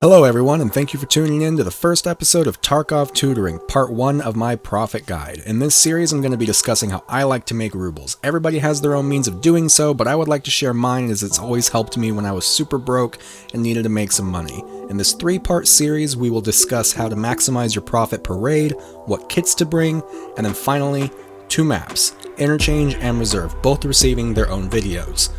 Hello everyone, and thank you for tuning in to the first episode of Tarkov Tutoring, part 1 of my profit guide. In this series I'm going to be discussing how I like to make rubles. Everybody has their own means of doing so, but I would like to share mine as it's always helped me when I was super broke and needed to make some money. In this 3-part series we will discuss how to maximize your profit per raid, what kits to bring, and then finally 2 maps, Interchange and Reserve, both receiving their own videos.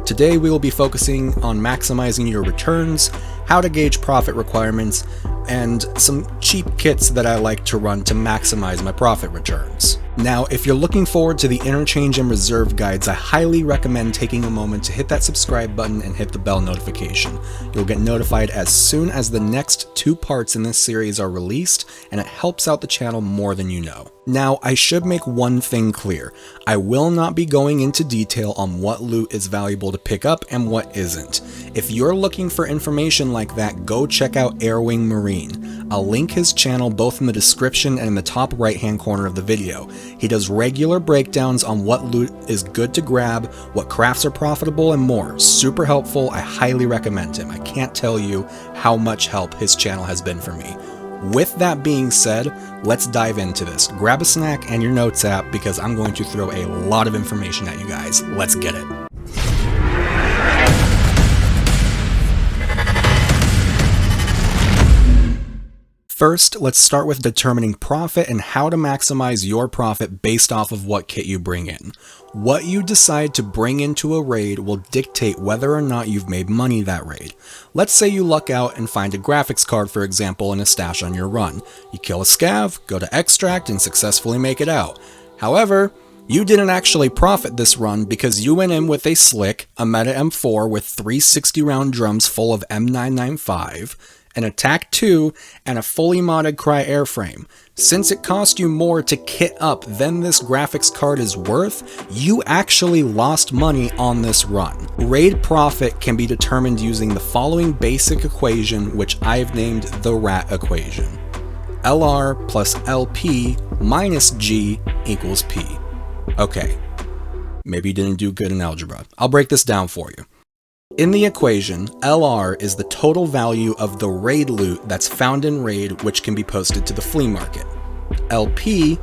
Today we will be focusing on maximizing your returns, how to gauge profit requirements, and some cheap kits that I like to run to maximize my profit returns. Now, if you're looking forward to the Interchange and Reserve guides, I highly recommend taking a moment to hit that subscribe button and hit the bell notification. You'll get notified as soon as the next 2 parts in this series are released, and it helps out the channel more than you know. Now, I should make one thing clear. I will not be going into detail on what loot is valuable to pick up and what isn't. If you're looking for information like that, go check out Airwing Marine. I'll link his channel both in the description and in the top right hand corner of the video. He does regular breakdowns on what loot is good to grab, what crafts are profitable, and more. Super helpful, I highly recommend him. I can't tell you how much help his channel has been for me. With that being said, let's dive into this. Grab a snack and your notes app because I'm going to throw a lot of information at you guys. Let's get it. First, let's start with determining profit and how to maximize your profit based off of what kit you bring in. What you decide to bring into a raid will dictate whether or not you've made money that raid. Let's say you luck out and find a graphics card, for example, in a stash on your run. You kill a scav, go to extract, and successfully make it out. However, you didn't actually profit this run because you went in with a slick, a meta M4 with 3 60-round drums full of M995, an attack 2, and a fully modded Cry airframe. Since it cost you more to kit up than this graphics card is worth, you actually lost money on this run. Raid profit can be determined using the following basic equation, which I've named the RAT equation. LR plus LP minus G equals P. Okay, maybe you didn't do good in algebra. I'll break this down for you. In the equation, LR is the total value of the raid loot that's found in raid which can be posted to the flea market. LP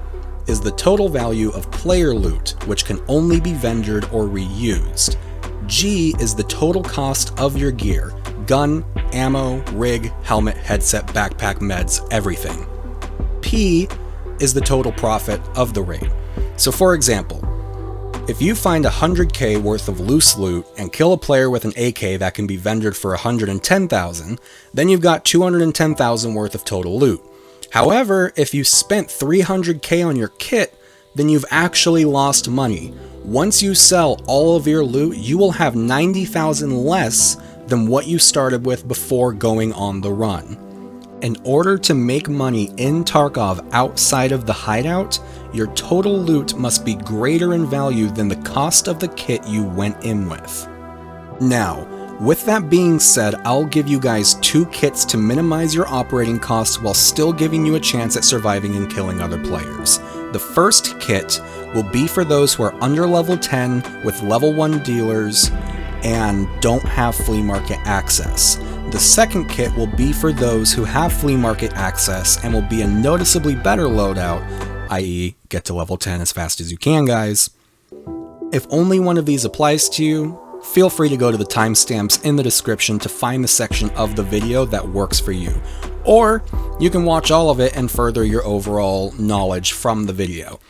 is the total value of player loot which can only be vendored or reused. G is the total cost of your gear, gun, ammo, rig, helmet, headset, backpack, meds, everything. P is the total profit of the raid. So for example, if you find 100k worth of loose loot and kill a player with an AK that can be vendored for 110,000, then you've got 210,000 worth of total loot. However, if you spent 300k on your kit, then you've actually lost money. Once you sell all of your loot, you will have 90,000 less than what you started with before going on the run. In order to make money in Tarkov outside of the hideout, your total loot must be greater in value than the cost of the kit you went in with. Now, with that being said, I'll give you guys 2 kits to minimize your operating costs while still giving you a chance at surviving and killing other players. The first kit will be for those who are under level 10 with level 1 dealers and don't have flea market access. The second kit will be for those who have flea market access and will be a noticeably better loadout, i.e. get to level 10 as fast as you can, guys. If only one of these applies to you, feel free to go to the timestamps in the description to find the section of the video that works for you. Or you can watch all of it and further your overall knowledge from the video.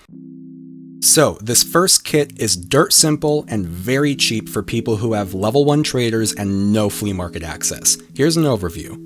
So, this first kit is dirt simple and very cheap for people who have level 1 traders and no flea market access. Here's an overview.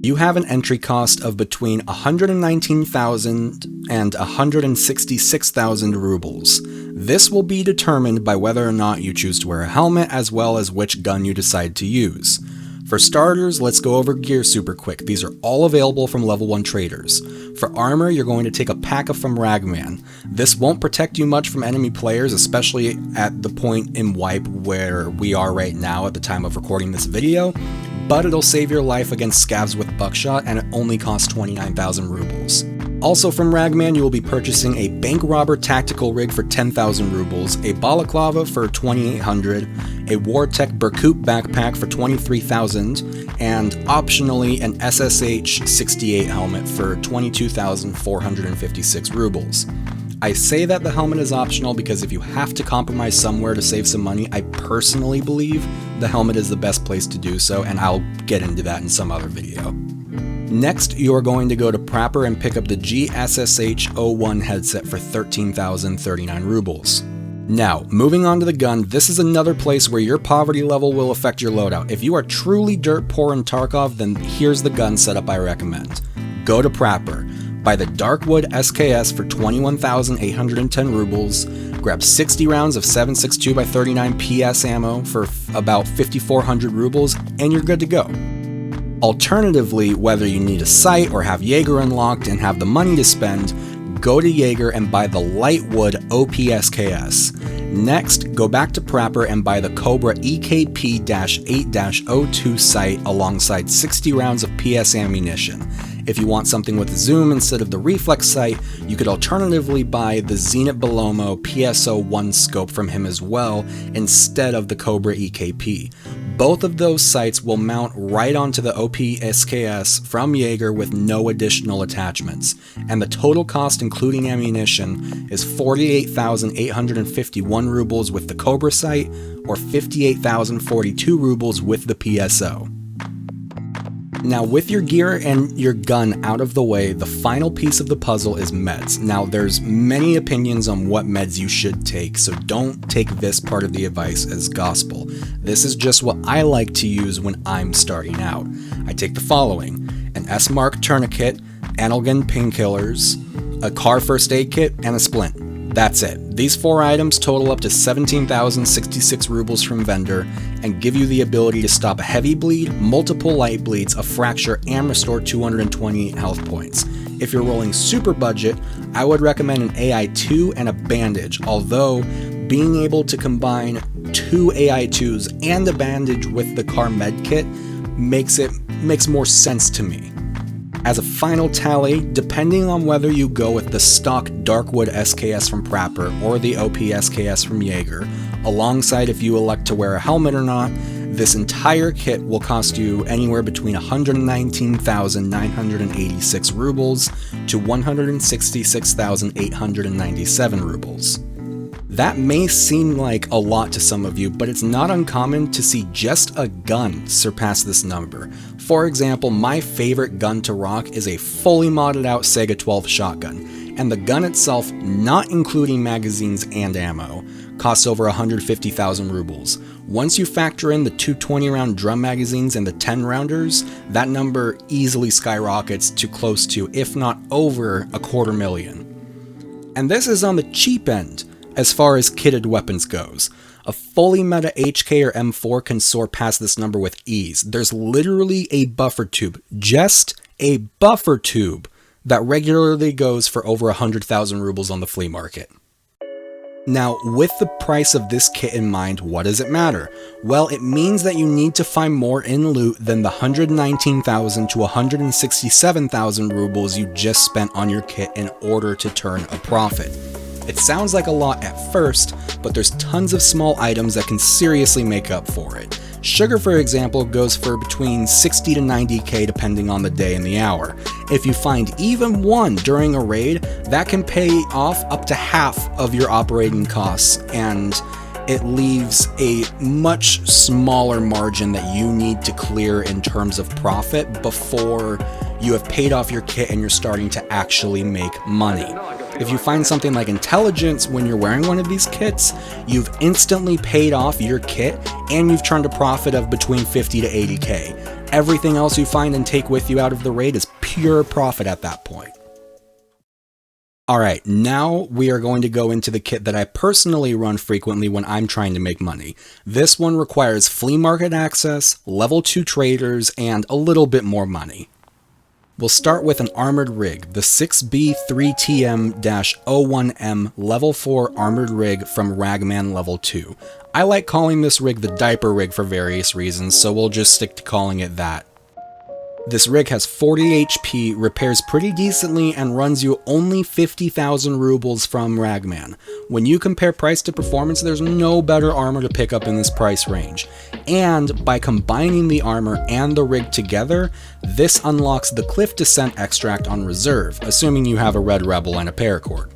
You have an entry cost of between 119,000 and 166,000 rubles. This will be determined by whether or not you choose to wear a helmet as well as which gun you decide to use. For starters, let's go over gear super quick. These are all available from level 1 traders. For armor, you're going to take a P.A.K.A from Ragman. This won't protect you much from enemy players, especially at the point in wipe where we are right now at the time of recording this video, but it'll save your life against scavs with buckshot and it only costs 29,000 rubles. Also from Ragman, you will be purchasing a bank robber tactical rig for 10,000 rubles, a balaclava for 2,800, a Wartech Berkut backpack for 23,000, and optionally an SSH 68 helmet for 22,456 rubles. I say that the helmet is optional because if you have to compromise somewhere to save some money, I personally believe the helmet is the best place to do so, and I'll get into that in some other video. Next, you are going to go to Prapor and pick up the GSSH-01 headset for 13,039 rubles. Now, moving on to the gun, this is another place where your poverty level will affect your loadout. If you are truly dirt poor in Tarkov, then here's the gun setup I recommend. Go to Prapor, buy the Darkwood SKS for 21,810 rubles, grab 60 rounds of 7.62x39 PS ammo for about 5,400 rubles, and you're good to go. Alternatively, whether you need a sight or have Jaeger unlocked and have the money to spend, go to Jaeger and buy the Lightwood OPSKS. Next, go back to Prapor and buy the Cobra EKP-8-02 sight alongside 60 rounds of PS ammunition. If you want something with zoom instead of the reflex sight, you could alternatively buy the Zenit Belomo PSO-1 scope from him as well instead of the Cobra EKP. Both of those sights will mount right onto the OPSKS from Jaeger with no additional attachments, and the total cost including ammunition is 48,851 rubles with the Cobra sight or 58,042 rubles with the PSO. Now, with your gear and your gun out of the way, the final piece of the puzzle is meds. Now, there's many opinions on what meds you should take, so don't take this part of the advice as gospel. This is just what I like to use when I'm starting out. I take the following: an S-Mark tourniquet, analgin painkillers, a car first aid kit, and a splint. That's it. These 4 items total up to 17,066 rubles from vendor and give you the ability to stop a heavy bleed, multiple light bleeds, a fracture, and restore 220 health points. If you're rolling super budget, I would recommend an AI2 and a bandage, although being able to combine 2 AI2s and a bandage with the car med kit makes more sense to me. As a final tally, depending on whether you go with the stock Darkwood SKS from Prapor or the OP SKS from Jaeger, alongside if you elect to wear a helmet or not, this entire kit will cost you anywhere between 119,986 rubles to 166,897 rubles. That may seem like a lot to some of you, but it's not uncommon to see just a gun surpass this number. For example, my favorite gun to rock is a fully modded out Sega 12 shotgun, and the gun itself, not including magazines and ammo, costs over 150,000 rubles. Once you factor in the 220 round drum magazines and the 10 rounders, that number easily skyrockets to close to, if not over, 250,000. And this is on the cheap end as far as kitted weapons goes. A fully meta HK or M4 can soar past this number with ease. There's literally a buffer tube, just a buffer tube, that regularly goes for over 100,000 rubles on the flea market. Now, with the price of this kit in mind, what does it matter? Well, it means that you need to find more in loot than the 119,000 to 167,000 rubles you just spent on your kit in order to turn a profit. It sounds like a lot at first, but there's tons of small items that can seriously make up for it. Sugar, for example, goes for between 60 to 90k depending on the day and the hour. If you find even one during a raid, that can pay off up to half of your operating costs, and it leaves a much smaller margin that you need to clear in terms of profit before you have paid off your kit and you're starting to actually make money. If you find something like intelligence when you're wearing one of these kits, you've instantly paid off your kit and you've turned a profit of between 50 to 80k. Everything else you find and take with you out of the raid is pure profit at that point. Alright, now we are going to go into the kit that I personally run frequently when I'm trying to make money. This one requires flea market access, level 2 traders, and a little bit more money. We'll start with an armored rig, the 6B3TM-01M level 4 armored rig from Ragman level 2. I like calling this rig the diaper rig for various reasons, so we'll just stick to calling it that. This rig has 40 HP, repairs pretty decently, and runs you only 50,000 rubles from Ragman. When you compare price to performance, there's no better armor to pick up in this price range. And by combining the armor and the rig together, this unlocks the Cliff Descent extract on reserve, assuming you have a Red Rebel and a paracord.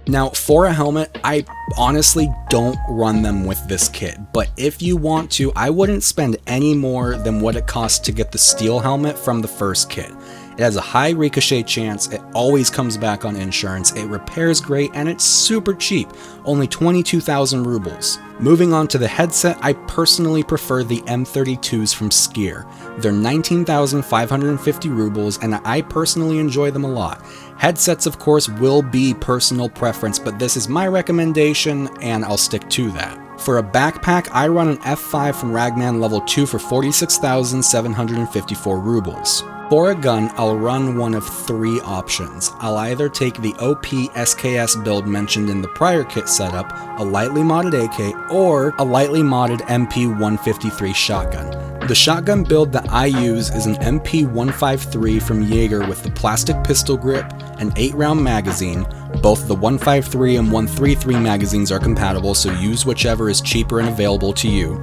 Now, for a helmet, I honestly don't run them with this kit, but if you want to, I wouldn't spend any more than what it costs to get the steel helmet from the first kit. It has a high ricochet chance, it always comes back on insurance, it repairs great, and it's super cheap, only 22,000 rubles. Moving on to the headset, I personally prefer the M32s from Skier. They're 19,550 rubles, and I personally enjoy them a lot. Headsets, of course, will be personal preference, but this is my recommendation, and I'll stick to that. For a backpack, I run an F5 from Ragman level 2 for 46,754 rubles. For a gun, I'll run one of three options. I'll either take the OP SKS build mentioned in the prior kit setup, a lightly modded AK, or a lightly modded MP153 shotgun. The shotgun build that I use is an MP153 from Jaeger with the plastic pistol grip, an 8-round magazine. Both the 153 and 133 magazines are compatible, so use whichever is cheaper and available to you.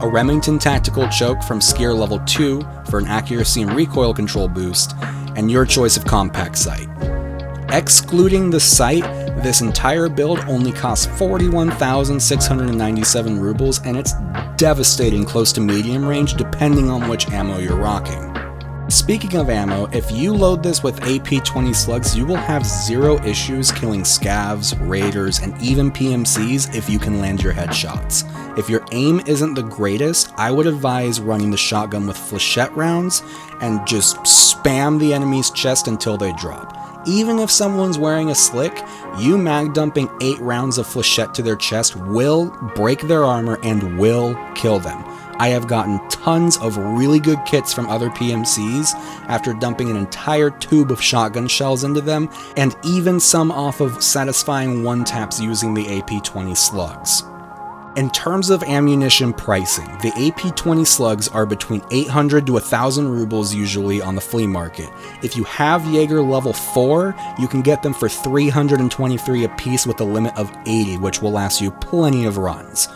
A Remington tactical choke from Skier level 2 for an accuracy and recoil control boost, and your choice of compact sight. Excluding the sight, this entire build only costs 41,697 rubles, and it's devastating close to medium range depending on which ammo you're rocking. Speaking of ammo, if you load this with AP-20 slugs, you will have zero issues killing scavs, raiders, and even PMCs if you can land your headshots. If your aim isn't the greatest, I would advise running the shotgun with flechette rounds and just spam the enemy's chest until they drop. Even if someone's wearing a slick, you mag dumping 8 rounds of flechette to their chest will break their armor and will kill them. I have gotten tons of really good kits from other PMCs after dumping an entire tube of shotgun shells into them, and even some off of satisfying one-taps using the AP-20 slugs. In terms of ammunition pricing, the AP-20 slugs are between 800 to 1,000 rubles usually on the flea market. If you have Jaeger level 4, you can get them for 323 apiece with a limit of 80, which will last you plenty of runs.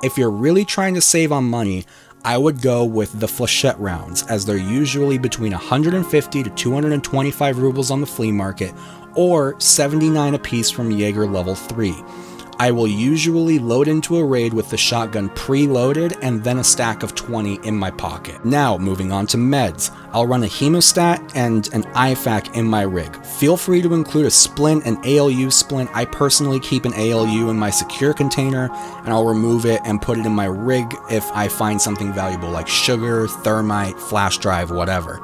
If you're really trying to save on money, I would go with the flechette rounds, as they're usually between 150 to 225 rubles on the flea market, or 79 apiece from Jaeger level 3. I will usually load into a raid with the shotgun preloaded and then a stack of 20 in my pocket. Now, moving on to meds. I'll run a hemostat and an IFAK in my rig. Feel free to include a splint, an ALU splint. I personally keep an ALU in my secure container, and I'll remove it and put it in my rig if I find something valuable like sugar, thermite, flash drive, whatever.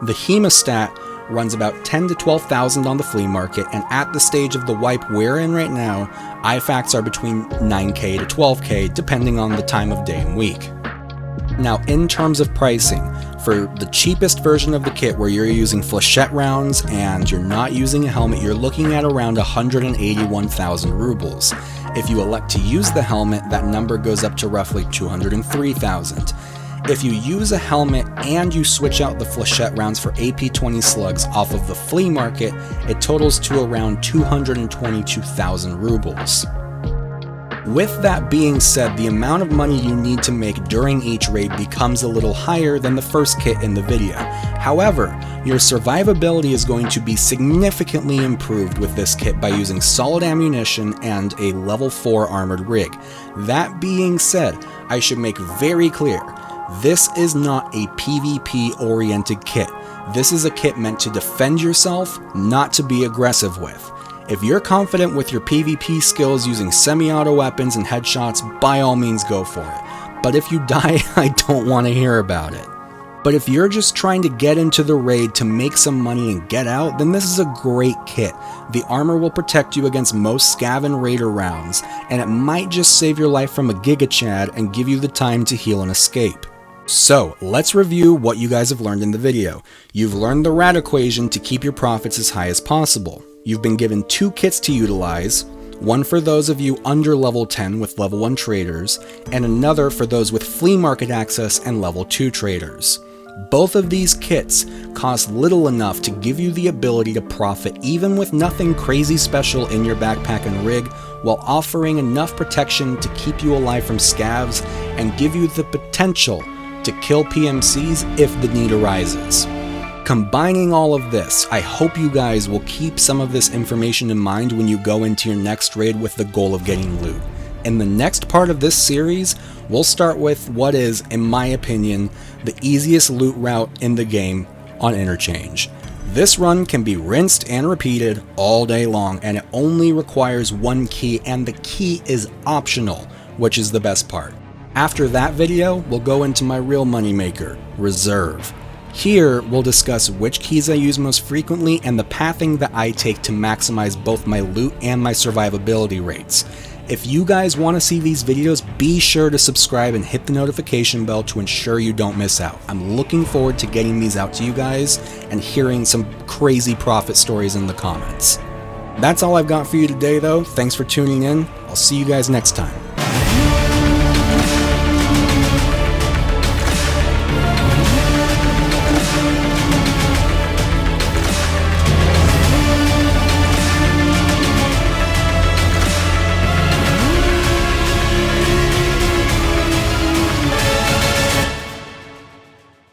The hemostat runs about 10 to 12,000 on the flea market, and at the stage of the wipe we're in right now, IFAKs are between 9k to 12k depending on the time of day and week. Now, in terms of pricing, for the cheapest version of the kit where you're using flechette rounds and you're not using a helmet, you're looking at around 181,000 rubles. If you elect to use the helmet, that number goes up to roughly 203,000. If you use a helmet and you switch out the flechette rounds for AP-20 slugs off of the flea market, it totals to around 222,000 rubles. With that being said, the amount of money you need to make during each raid becomes a little higher than the first kit in the video. However, your survivability is going to be significantly improved with this kit by using solid ammunition and a level 4 armored rig. That being said, I should make very clear, this is not a PvP-oriented kit. This is a kit meant to defend yourself, not to be aggressive with. If you're confident with your PvP skills using semi-auto weapons and headshots, by all means go for it. But if you die, I don't want to hear about it. But if you're just trying to get into the raid to make some money and get out, then this is a great kit. The armor will protect you against most scav and raider rounds, and it might just save your life from a Giga Chad and give you the time to heal and escape. So, let's review what you guys have learned in the video. You've learned the rat equation to keep your profits as high as possible. You've been given 2 kits to utilize, one for those of you under level 10 with level 1 traders, and another for those with flea market access and level 2 traders. Both of these kits cost little enough to give you the ability to profit even with nothing crazy special in your backpack and rig, while offering enough protection to keep you alive from scavs and give you the potential to kill PMCs if the need arises. Combining all of this, I hope you guys will keep some of this information in mind when you go into your next raid with the goal of getting loot. In the next part of this series, we'll start with what is, in my opinion, the easiest loot route in the game on Interchange. This run can be rinsed and repeated all day long, and it only requires one key, and the key is optional, which is the best part. After that video, we'll go into my real moneymaker, Reserve. Here, we'll discuss which keys I use most frequently and the pathing that I take to maximize both my loot and my survivability rates. If you guys want to see these videos, be sure to subscribe and hit the notification bell to ensure you don't miss out. I'm looking forward to getting these out to you guys and hearing some crazy profit stories in the comments. That's all I've got for you today though. Thanks for tuning in. I'll see you guys next time.